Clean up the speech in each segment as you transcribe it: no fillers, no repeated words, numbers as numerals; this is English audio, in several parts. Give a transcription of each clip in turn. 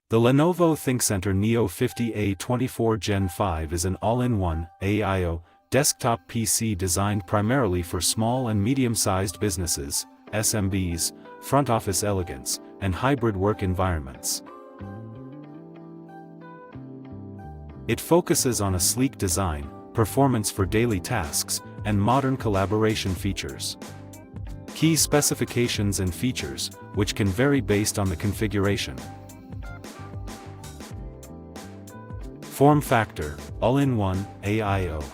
The Lenovo ThinkCentre Neo 50A24 Gen 5 is an all-in-one, AIO, desktop PC designed primarily for small and medium-sized businesses, SMBs, front office elegance, and hybrid work environments. It focuses on a sleek design, performance for daily tasks, and modern collaboration features. Key specifications and features, which can vary based on the configuration. Form factor, all-in-one, AIO.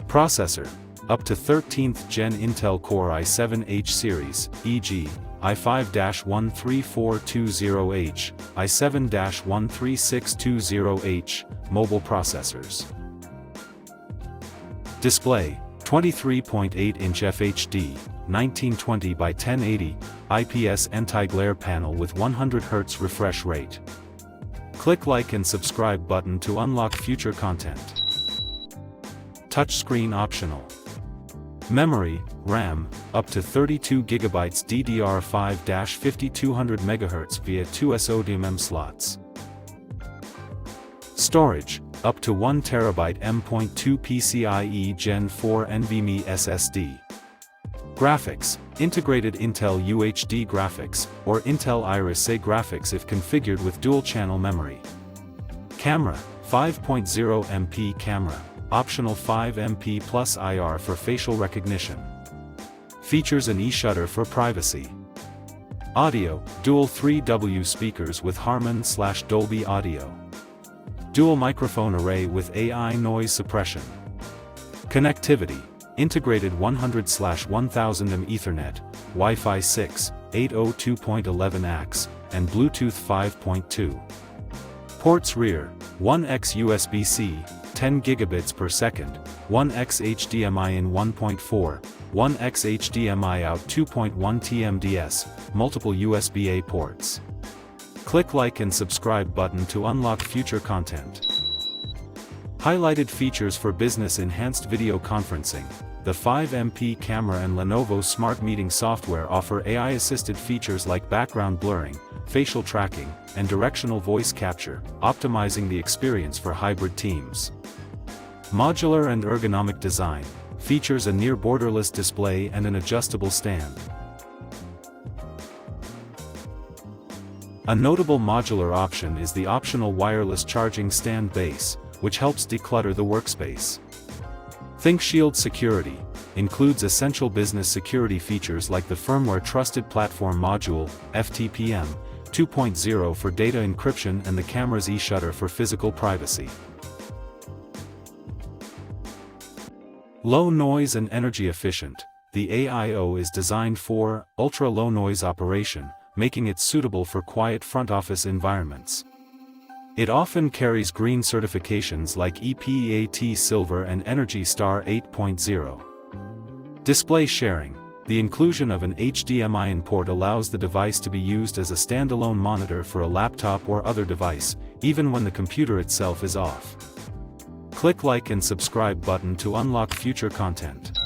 Processor, up to 13th Gen Intel Core i7H series, e.g., i5-13420H, i7-13620H, mobile processors. Display, 23.8-inch FHD, 1920 by 1080, IPS Anti-glare panel with 100 Hz refresh rate. Click like and subscribe button to unlock future content. Touchscreen optional. Memory, RAM, up to 32 GB DDR5-5200 MHz via 2 SO-DIMM slots. Storage, up to 1 TB M.2 PCIe Gen 4 NVMe SSD. Graphics, integrated Intel UHD Graphics, or Intel Iris A graphics if configured with dual-channel memory. Camera, 5.0 MP camera, optional 5 MP plus IR for facial recognition. Features an e-shutter for privacy. Audio, dual 3W speakers with Harman/Dolby audio. Dual microphone array with AI noise suppression. Connectivity, integrated 100/1000M Ethernet, Wi-Fi 6, 802.11ax, and Bluetooth 5.2. Ports rear, 1x USB-C, 10 gigabits per second, 1x HDMI in 1.4, 1x HDMI out 2.1 TMDS, multiple USB-A ports. Click like and subscribe button to unlock future content. Highlighted features for business: enhanced video conferencing. The 5MP camera and Lenovo Smart Meeting software offer AI-assisted features like background blurring, facial tracking, and directional voice capture, optimizing the experience for hybrid teams. Modular and ergonomic design, features a near borderless display and an adjustable stand. A notable modular option is the optional wireless charging stand base, which helps declutter the workspace. ThinkShield Security includes essential business security features like the firmware Trusted Platform Module, FTPM 2.0 for data encryption and the camera's e-shutter for physical privacy. Low noise and energy efficient, the AIO is designed for ultra-low noise operation, making it suitable for quiet front office environments. It often carries green certifications like EPEAT Silver and Energy Star 8.0. Display sharing. The inclusion of an HDMI in port allows the device to be used as a standalone monitor for a laptop or other device, even when the computer itself is off. Click like and subscribe button to unlock future content.